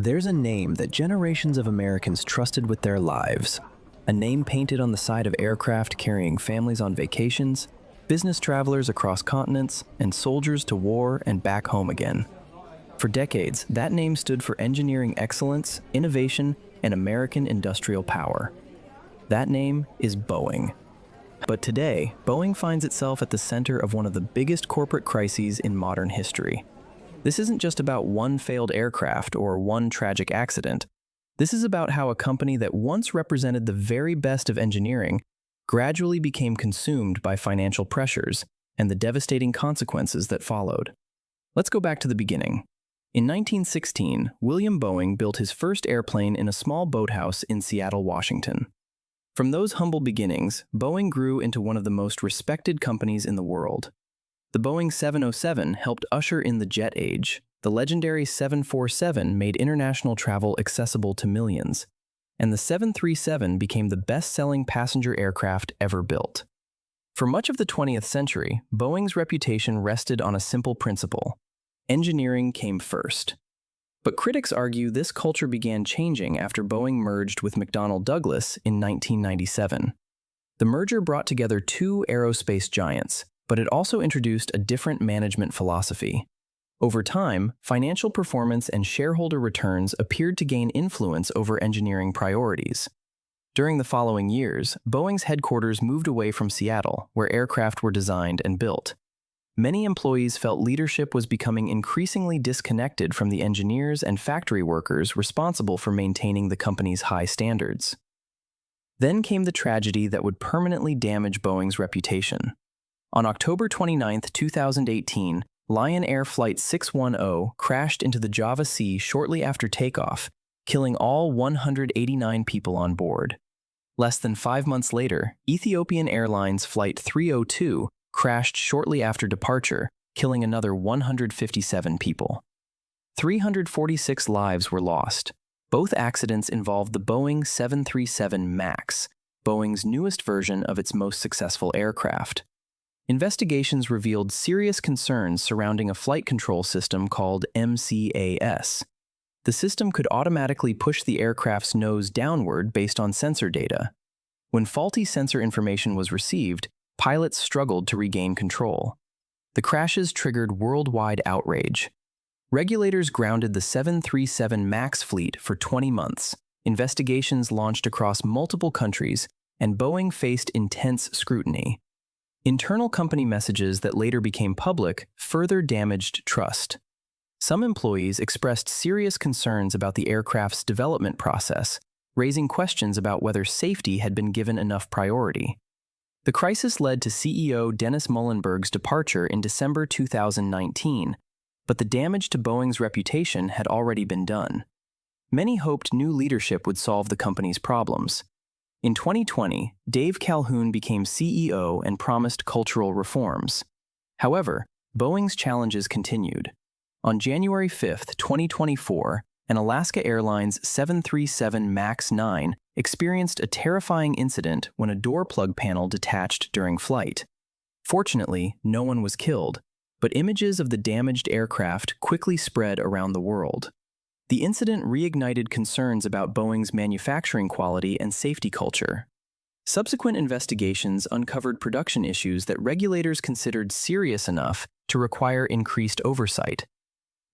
There's a name that generations of Americans trusted with their lives. A name painted on the side of aircraft carrying families on vacations, business travelers across continents, and soldiers to war and back home again. For decades, that name stood for engineering excellence, innovation, and American industrial power. That name is Boeing. But today, Boeing finds itself at the center of one of the biggest corporate crises in modern history. This isn't just about one failed aircraft or one tragic accident. This is about how a company that once represented the very best of engineering gradually became consumed by financial pressures and the devastating consequences that followed. Let's go back to the beginning. In 1916, William Boeing built his first airplane in a small boathouse in Seattle, Washington. From those humble beginnings, Boeing grew into one of the most respected companies in the world. The Boeing 707 helped usher in the jet age. The legendary 747 made international travel accessible to millions. And the 737 became the best-selling passenger aircraft ever built. For much of the 20th century, Boeing's reputation rested on a simple principle: engineering came first. But critics argue this culture began changing after Boeing merged with McDonnell Douglas in 1997. The merger brought together two aerospace giants, but it also introduced a different management philosophy. Over time, financial performance and shareholder returns appeared to gain influence over engineering priorities. During the following years, Boeing's headquarters moved away from Seattle, where aircraft were designed and built. Many employees felt leadership was becoming increasingly disconnected from the engineers and factory workers responsible for maintaining the company's high standards. Then came the tragedy that would permanently damage Boeing's reputation. On October 29, 2018, Lion Air Flight 610 crashed into the Java Sea shortly after takeoff, killing all 189 people on board. Less than 5 months later, Ethiopian Airlines Flight 302 crashed shortly after departure, killing another 157 people. 346 lives were lost. Both accidents involved the Boeing 737 MAX, Boeing's newest version of its most successful aircraft. Investigations revealed serious concerns surrounding a flight control system called MCAS. The system could automatically push the aircraft's nose downward based on sensor data. When faulty sensor information was received, pilots struggled to regain control. The crashes triggered worldwide outrage. Regulators grounded the 737 MAX fleet for 20 months. Investigations launched across multiple countries, and Boeing faced intense scrutiny. Internal company messages that later became public further damaged trust. Some employees expressed serious concerns about the aircraft's development process, raising questions about whether safety had been given enough priority. The crisis led to CEO Dennis Muilenburg's departure in December 2019, but the damage to Boeing's reputation had already been done. Many hoped new leadership would solve the company's problems. In 2020, Dave Calhoun became CEO and promised cultural reforms. However, Boeing's challenges continued. On January 5, 2024, an Alaska Airlines 737 MAX 9 experienced a terrifying incident when a door plug panel detached during flight. Fortunately, no one was killed, but images of the damaged aircraft quickly spread around the world. The incident reignited concerns about Boeing's manufacturing quality and safety culture. Subsequent investigations uncovered production issues that regulators considered serious enough to require increased oversight.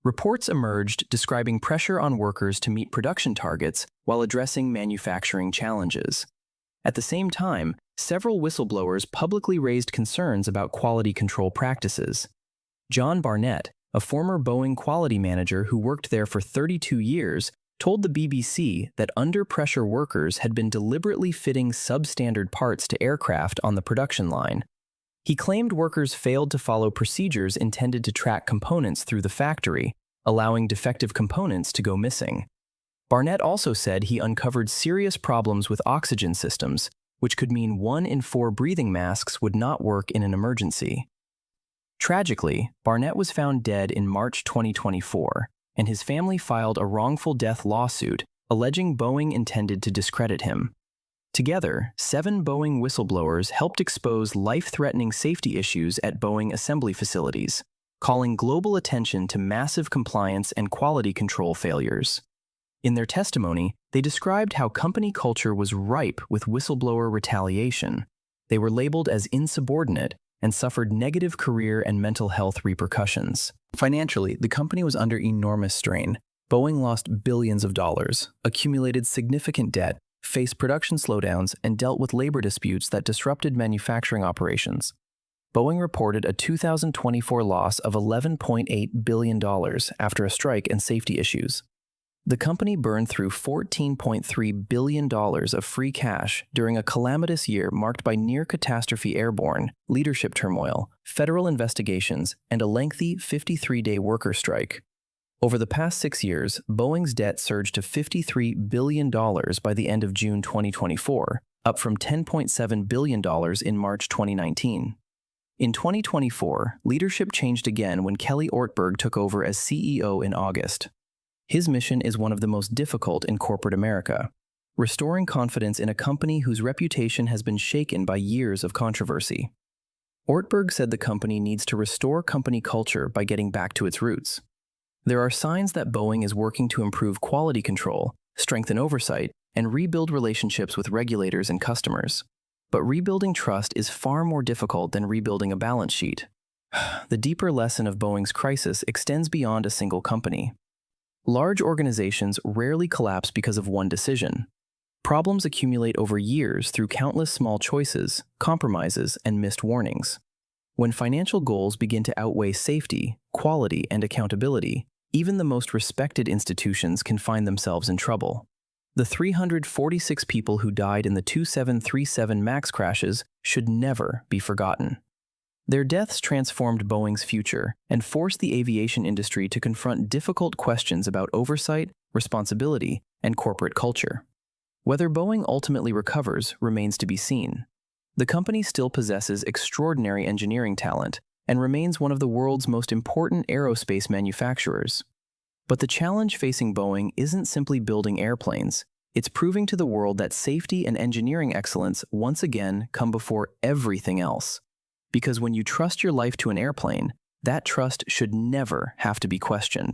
Reports emerged describing pressure on workers to meet production targets while addressing manufacturing challenges. At the same time, several whistleblowers publicly raised concerns about quality control practices. John Barnett, a former Boeing quality manager who worked there for 32 years, told the BBC that under-pressure workers had been deliberately fitting substandard parts to aircraft on the production line. He claimed workers failed to follow procedures intended to track components through the factory, allowing defective components to go missing. Barnett also said he uncovered serious problems with oxygen systems, which could mean 1 in 4 breathing masks would not work in an emergency. Tragically, Barnett was found dead in March 2024, and his family filed a wrongful death lawsuit alleging Boeing intended to discredit him. Together, 7 Boeing whistleblowers helped expose life-threatening safety issues at Boeing assembly facilities, calling global attention to massive compliance and quality control failures. In their testimony, they described how company culture was ripe with whistleblower retaliation. They were labeled as insubordinate and suffered negative career and mental health repercussions. Financially, the company was under enormous strain. Boeing lost billions of dollars, accumulated significant debt, faced production slowdowns, and dealt with labor disputes that disrupted manufacturing operations. Boeing reported a 2024 loss of $11.8 billion after a strike and safety issues. The company burned through $14.3 billion of free cash during a calamitous year marked by near-catastrophe airborne, leadership turmoil, federal investigations, and a lengthy 53-day worker strike. Over the past 6 years, Boeing's debt surged to $53 billion by the end of June 2024, up from $10.7 billion in March 2019. In 2024, leadership changed again when Kelly Ortberg took over as CEO in August. His mission is one of the most difficult in corporate America: restoring confidence in a company whose reputation has been shaken by years of controversy. Ortberg said the company needs to restore company culture by getting back to its roots. There are signs that Boeing is working to improve quality control, strengthen oversight, and rebuild relationships with regulators and customers. But rebuilding trust is far more difficult than rebuilding a balance sheet. The deeper lesson of Boeing's crisis extends beyond a single company. Large organizations rarely collapse because of one decision. Problems accumulate over years through countless small choices, compromises, and missed warnings. When financial goals begin to outweigh safety, quality, and accountability, even the most respected institutions can find themselves in trouble. The 346 people who died in the 2737 MAX crashes should never be forgotten. Their deaths transformed Boeing's future and forced the aviation industry to confront difficult questions about oversight, responsibility, and corporate culture. Whether Boeing ultimately recovers remains to be seen. The company still possesses extraordinary engineering talent and remains one of the world's most important aerospace manufacturers. But the challenge facing Boeing isn't simply building airplanes. It's proving to the world that safety and engineering excellence once again come before everything else. Because when you trust your life to an airplane, that trust should never have to be questioned.